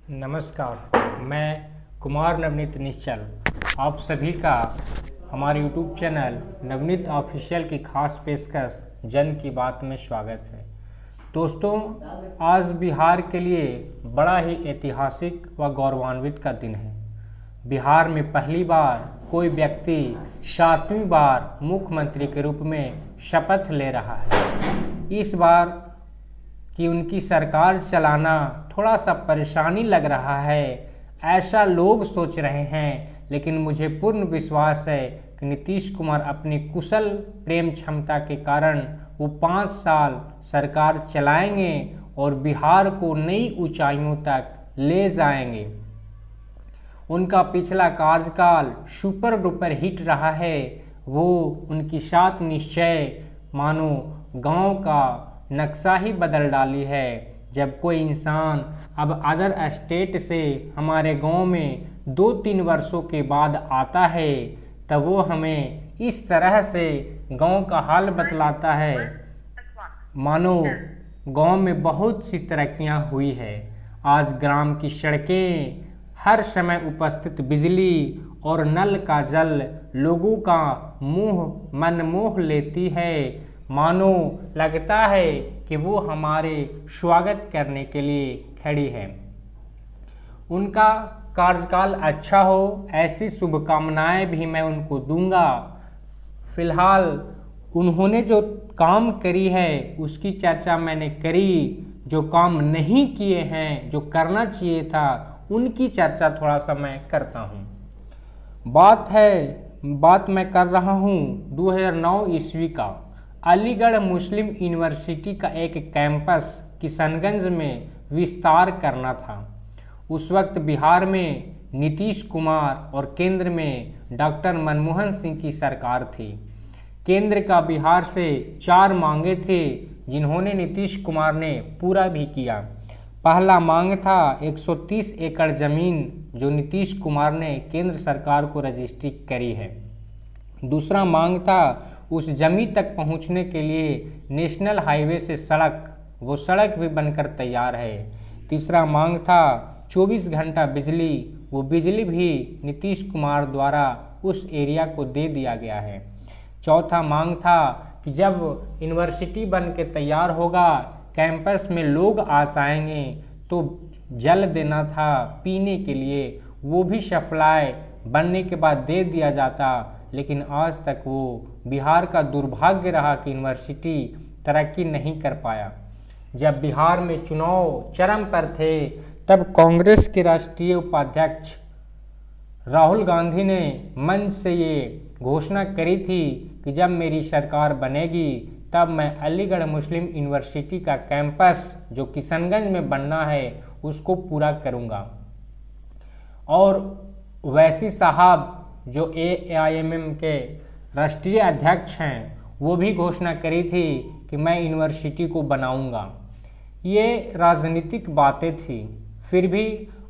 नमस्कार, मैं कुमार नवनीत निश्चल आप सभी का हमारे YouTube चैनल नवनीत ऑफिशियल की खास पेशकश जन की बात में स्वागत है। दोस्तों, आज बिहार के लिए बड़ा ही ऐतिहासिक व गौरवान्वित का दिन है। बिहार में पहली बार कोई व्यक्ति 7वीं बार मुख्यमंत्री के रूप में शपथ ले रहा है। इस बार कि उनकी सरकार चलाना थोड़ा सा परेशानी लग रहा है, ऐसा लोग सोच रहे हैं, लेकिन मुझे पूर्ण विश्वास है कि नीतीश कुमार अपनी कुशल प्रेम क्षमता के कारण वो 5 साल सरकार चलाएंगे और बिहार को नई ऊंचाइयों तक ले जाएंगे। उनका पिछला कार्यकाल सुपर डुपर हिट रहा है। वो उनकी 7 निश्चय मानो गांव का नक्शा ही बदल डाली है। जब कोई इंसान अब अदर स्टेट से हमारे गांव में 2-3 वर्षों के बाद आता है, तब वो हमें इस तरह से गांव का हाल बतलाता है मानो गांव में बहुत सी तरक्कियां हुई है। आज ग्राम की सड़कें, हर समय उपस्थित बिजली और नल का जल लोगों का मन मोह लेती है। मानो लगता है कि वो हमारे स्वागत करने के लिए खड़ी है। उनका कार्यकाल अच्छा हो, ऐसी शुभकामनाएं भी मैं उनको दूंगा। फिलहाल उन्होंने जो काम करी है उसकी चर्चा मैंने करी। जो काम नहीं किए हैं, जो करना चाहिए था, उनकी चर्चा थोड़ा सा मैं करता हूँ। बात मैं कर रहा हूँ 2009 ईस्वी का। अलीगढ़ मुस्लिम यूनिवर्सिटी का एक कैंपस किशनगंज में विस्तार करना था। उस वक्त बिहार में नीतीश कुमार और केंद्र में डॉक्टर मनमोहन सिंह की सरकार थी। केंद्र का बिहार से 4 मांगे थे, जिन्होंने नीतीश कुमार ने पूरा भी किया। पहला मांग था 130 एकड़ जमीन, जो नीतीश कुमार ने केंद्र सरकार को रजिस्ट्री करी है। दूसरा मांग था उस जमीन तक पहुंचने के लिए नेशनल हाईवे से सड़क, वो सड़क भी बनकर तैयार है। तीसरा मांग था 24 घंटा बिजली, वो बिजली भी नीतीश कुमार द्वारा उस एरिया को दे दिया गया है। चौथा मांग था कि जब यूनिवर्सिटी बन के तैयार होगा, कैंपस में लोग आ जाएंगे, तो जल देना था पीने के लिए, वो भी सप्लाई बनने के बाद दे दिया जाता। लेकिन आज तक वो बिहार का दुर्भाग्य रहा कि यूनिवर्सिटी तरक्की नहीं कर पाया। जब बिहार में चुनाव चरम पर थे, तब कांग्रेस के राष्ट्रीय उपाध्यक्ष राहुल गांधी ने मंच से ये घोषणा करी थी कि जब मेरी सरकार बनेगी, तब मैं अलीगढ़ मुस्लिम यूनिवर्सिटी का कैंपस जो किशनगंज में बनना है उसको पूरा करूंगा। और वैसी साहब जो AIMM के राष्ट्रीय अध्यक्ष हैं, वो भी घोषणा करी थी कि मैं यूनिवर्सिटी को बनाऊंगा। ये राजनीतिक बातें थी, फिर भी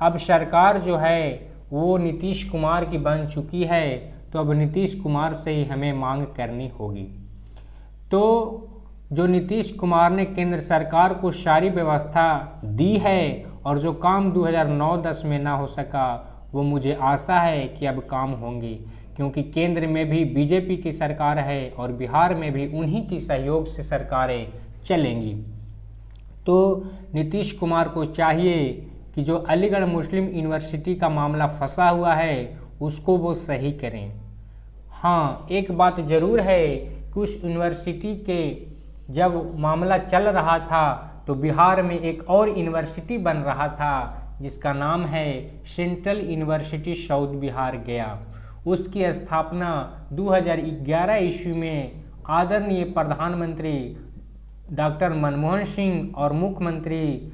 अब सरकार जो है वो नीतीश कुमार की बन चुकी है, तो अब नीतीश कुमार से ही हमें मांग करनी होगी। तो जो नीतीश कुमार ने केंद्र सरकार को सारी व्यवस्था दी है और जो काम 2009-10 में ना हो सका, वो मुझे आशा है कि अब काम होंगे, क्योंकि केंद्र में भी बीजेपी की सरकार है और बिहार में भी उन्हीं की सहयोग से सरकारें चलेंगी। तो नीतीश कुमार को चाहिए कि जो अलीगढ़ मुस्लिम यूनिवर्सिटी का मामला फंसा हुआ है उसको वो सही करें। हाँ, एक बात ज़रूर है कि उस यूनिवर्सिटी के जब मामला चल रहा था तो बिहार में एक और यूनिवर्सिटी बन रहा था, जिसका नाम है सेंट्रल यूनिवर्सिटी साउथ बिहार गया। उसकी स्थापना 2011 ईस्वी में आदरणीय प्रधानमंत्री डॉक्टर मनमोहन सिंह और मुख्यमंत्री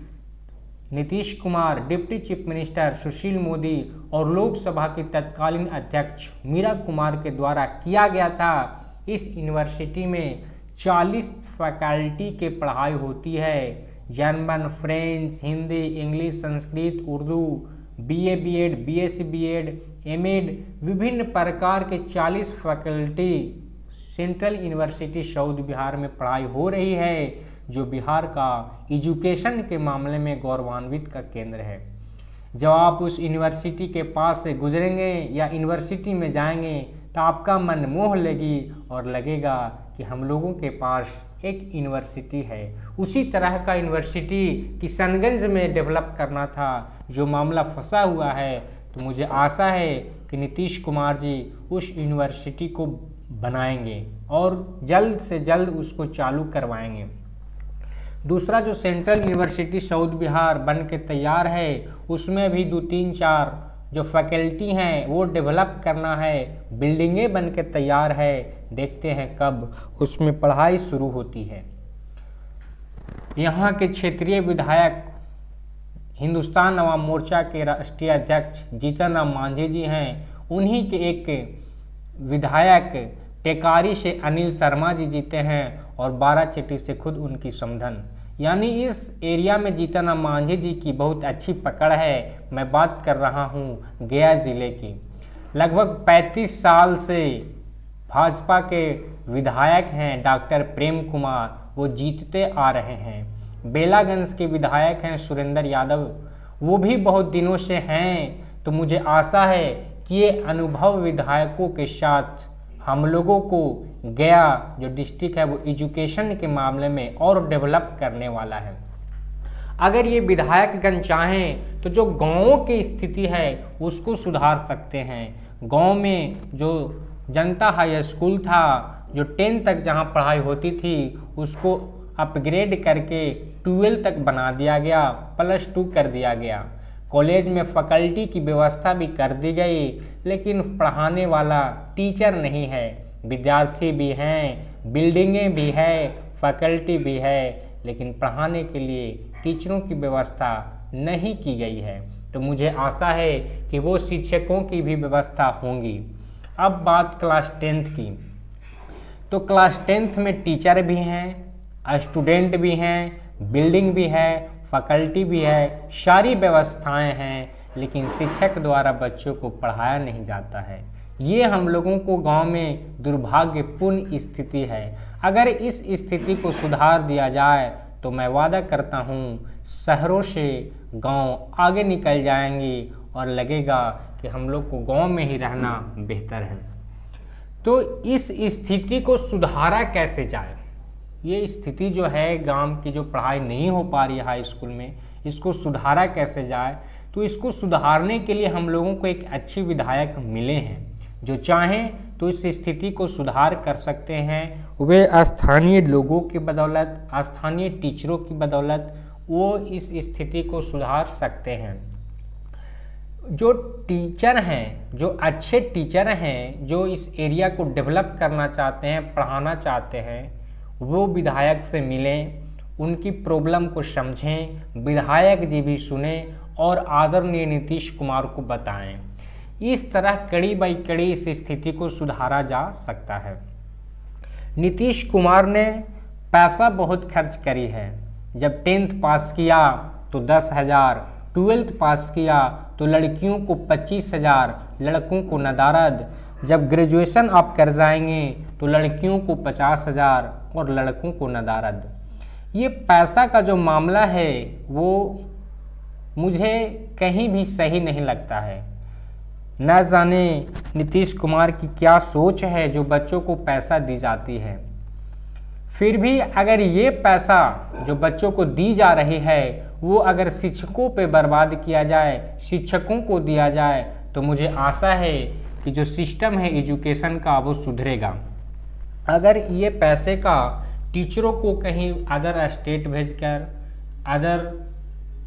Nitish Kumar, deputy chief minister Sushil Modi और लोकसभा की तत्कालीन अध्यक्ष मीरा कुमार के द्वारा किया गया था। इस यूनिवर्सिटी में 40 फैकल्टी के पढ़ाई होती है। German, French, Hindi, English, Sanskrit, Urdu, BA, BEd, BSc, BEd, MEd, विभिन्न प्रकार के 40 faculty central university south Bihar में पढ़ाई हो रही है, जो बिहार का एजुकेशन के मामले में गौरवान्वित का केंद्र है। जब आप उस यूनिवर्सिटी के पास से गुजरेंगे या यूनिवर्सिटी में जाएंगे तो आपका मन मोह लेगी और लगेगा कि हम लोगों के पास एक यूनिवर्सिटी है। उसी तरह का यूनिवर्सिटी किशनगंज में डेवलप करना था, जो मामला फंसा हुआ है। तो मुझे आशा है कि नीतीश कुमार जी उस यूनिवर्सिटी को बनाएंगे और जल्द से जल्द उसको चालू करवाएंगे। दूसरा जो सेंट्रल यूनिवर्सिटी साउथ बिहार बन के तैयार है, उसमें भी 2-3-4 जो फैकल्टी हैं वो डेवलप करना है, बिल्डिंगें बन के तैयार है। देखते हैं कब उसमें पढ़ाई शुरू होती है। यहाँ के क्षेत्रीय विधायक हिंदुस्तान अवाम मोर्चा के राष्ट्रीय अध्यक्ष जीतन राम मांझी जी हैं। उन्हीं के एक विधायक टेकारी से अनिल शर्मा जी जीते हैं और बाराचट्टी से खुद उनकी समधन। यानी इस एरिया में जीतन राम मांझी जी की बहुत अच्छी पकड़ है। मैं बात कर रहा हूँ गया ज़िले की। लगभग 35 साल से भाजपा के विधायक हैं डॉक्टर प्रेम कुमार, वो जीतते आ रहे हैं। बेलागंज के विधायक हैं सुरेंद्र यादव, वो भी बहुत दिनों से हैं। तो मुझे आशा है कि ये अनुभव विधायकों के साथ हम लोगों को गया जो डिस्ट्रिक्ट है वो एजुकेशन के मामले में और डेवलप करने वाला है। अगर ये विधायकगण चाहें तो जो गांवों की स्थिति है उसको सुधार सकते हैं। गांव में जो जनता हाई स्कूल था, जो 10 तक जहां पढ़ाई होती थी, उसको अपग्रेड करके 12 तक बना दिया गया, +2 कर दिया गया। कॉलेज में फैकल्टी की व्यवस्था भी कर दी गई, लेकिन पढ़ाने वाला टीचर नहीं है। विद्यार्थी भी हैं, बिल्डिंगें भी है, फैकल्टी भी है, लेकिन पढ़ाने के लिए टीचरों की व्यवस्था नहीं की गई है। तो मुझे आशा है कि वो शिक्षकों की भी व्यवस्था होंगी। अब बात क्लास 10th की, तो क्लास 10th में टीचर भी हैं, स्टूडेंट भी हैं, बिल्डिंग भी है, फैकल्टी भी है, सारी व्यवस्थाएं हैं, लेकिन शिक्षक द्वारा बच्चों को पढ़ाया नहीं जाता है। ये हम लोगों को गांव में दुर्भाग्यपूर्ण स्थिति है। अगर इस स्थिति को सुधार दिया जाए तो मैं वादा करता हूँ शहरों से गांव आगे निकल जाएंगे और लगेगा कि हम लोग को गांव में ही रहना बेहतर है। तो इस स्थिति को सुधारा कैसे जाए? ये स्थिति जो है गांव की, जो पढ़ाई नहीं हो पा रही है हाई स्कूल में, इसको सुधारा कैसे जाए? तो इसको सुधारने के लिए हम लोगों को एक अच्छे विधायक मिले हैं जो चाहें तो इस स्थिति को सुधार कर सकते हैं। वे स्थानीय लोगों की बदौलत, स्थानीय टीचरों की बदौलत वो इस स्थिति को सुधार सकते हैं। जो टीचर हैं, जो अच्छे टीचर हैं, जो इस एरिया को डेवलप करना चाहते हैं, पढ़ाना चाहते हैं, वो विधायक से मिलें, उनकी प्रॉब्लम को समझें, विधायक जी भी सुने और आदरणीय नीतीश कुमार को बताएं। इस तरह कड़ी बाई कड़ी इस स्थिति को सुधारा जा सकता है। नीतीश कुमार ने पैसा बहुत खर्च करी है। जब 10th पास किया तो 10,000, 12th पास किया तो लड़कियों को 25,000, लड़कों को नदारद। जब ग्रेजुएशन आप कर जाएंगे तो लड़कियों को 50,000 और लड़कों को नदारद। ये पैसा का जो मामला है वो मुझे कहीं भी सही नहीं लगता है। न जाने नीतीश कुमार की क्या सोच है जो बच्चों को पैसा दी जाती है। फिर भी अगर ये पैसा जो बच्चों को दी जा रही है वो अगर शिक्षकों पे बर्बाद किया जाए, शिक्षकों को दिया जाए, तो मुझे आशा है कि जो सिस्टम है एजुकेशन का वो सुधरेगा। अगर ये पैसे का टीचरों को कहीं अदर स्टेट भेजकर, अदर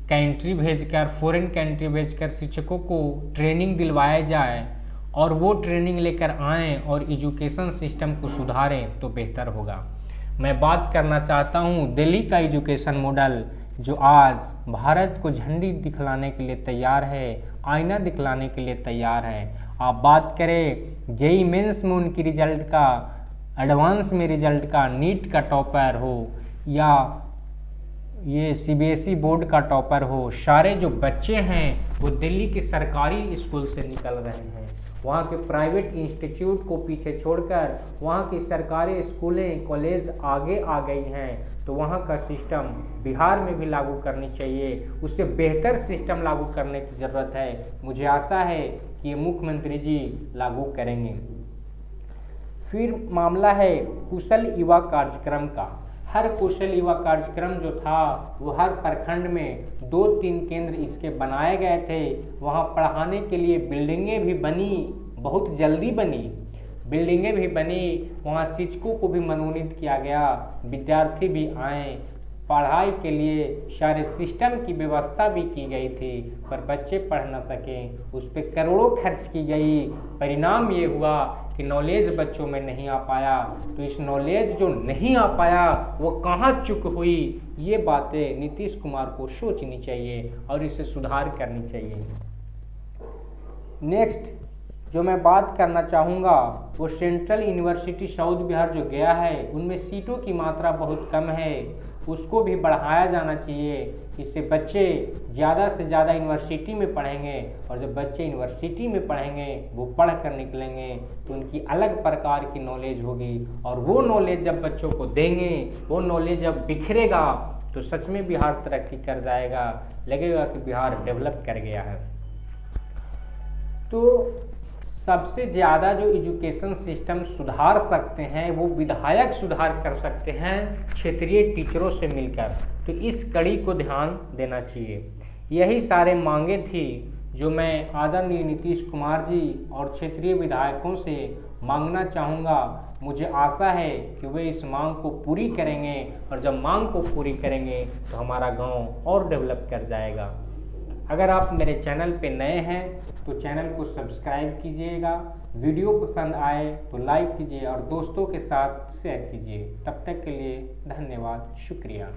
कंट्री भेजकर, फॉरेन कंट्री भेजकर शिक्षकों को ट्रेनिंग दिलवाया जाए और वो ट्रेनिंग लेकर आएँ और एजुकेशन सिस्टम को सुधारें तो बेहतर होगा। मैं बात करना चाहता हूँ दिल्ली का एजुकेशन मॉडल जो आज भारत को झंडी दिखलाने के लिए तैयार है, आईना दिखलाने के लिए तैयार है। आप बात करें जेईई मेंस में उनकी रिजल्ट का, एडवांस में रिजल्ट का, नीट का टॉपर हो या ये सीबीएसई बोर्ड का टॉपर हो, सारे जो बच्चे हैं वो दिल्ली के सरकारी स्कूल से निकल रहे हैं वहाँ के प्राइवेट इंस्टीट्यूट को पीछे छोड़कर वहाँ की सरकारी स्कूलें कॉलेज आगे आ गई हैं, तो वहाँ का सिस्टम बिहार में भी लागू करनी चाहिए। उससे बेहतर सिस्टम लागू करने की ज़रूरत है। मुझे आशा है कि ये मुख्यमंत्री जी लागू करेंगे। फिर मामला है कुशल युवा कार्यक्रम का। हर कुशल युवा कार्यक्रम जो था वो हर प्रखंड में 2-3 केंद्र इसके बनाए गए थे। वहाँ पढ़ाने के लिए बिल्डिंगें भी बनी, बहुत जल्दी बनी, बिल्डिंगें भी बनी। वहाँ शिक्षकों को भी मनोनीत किया गया, विद्यार्थी भी आए, पढ़ाई के लिए सारे सिस्टम की व्यवस्था भी की गई थी, पर बच्चे पढ़ न सकें। उस पर करोड़ों खर्च की गई। परिणाम ये हुआ कि नॉलेज बच्चों में नहीं आ पाया। तो इस नॉलेज जो नहीं आ पाया वो कहाँ चूक हुई, ये बातें नीतीश कुमार को सोचनी चाहिए और इसे सुधार करनी चाहिए। नेक्स्ट जो मैं बात करना चाहूँगा वो सेंट्रल यूनिवर्सिटी साउथ बिहार जो गया है, उनमें सीटों की मात्रा बहुत कम है, उसको भी बढ़ाया जाना चाहिए। इससे बच्चे ज़्यादा से ज़्यादा यूनिवर्सिटी में पढ़ेंगे, और जब बच्चे यूनिवर्सिटी में पढ़ेंगे वो पढ़ कर निकलेंगे तो उनकी अलग प्रकार की नॉलेज होगी, और वो नॉलेज जब बच्चों को देंगे, वो नॉलेज जब बिखरेगा तो सच में बिहार तरक्की कर जाएगा, लगेगा कि बिहार डेवलप कर गया है। तो सबसे ज़्यादा जो एजुकेशन सिस्टम सुधार सकते हैं वो विधायक सुधार कर सकते हैं क्षेत्रीय टीचरों से मिलकर। तो इस कड़ी को ध्यान देना चाहिए। यही सारे मांगे थी जो मैं आदरणीय नीतीश कुमार जी और क्षेत्रीय विधायकों से मांगना चाहूँगा। मुझे आशा है कि वे इस मांग को पूरी करेंगे, और जब मांग को पूरी करेंगे तो हमारा गांव और डेवलप कर जाएगा। अगर आप मेरे चैनल पे नए हैं तो चैनल को सब्सक्राइब कीजिएगा, वीडियो पसंद आए तो लाइक कीजिए और दोस्तों के साथ शेयर कीजिए। तब तक के लिए धन्यवाद, शुक्रिया।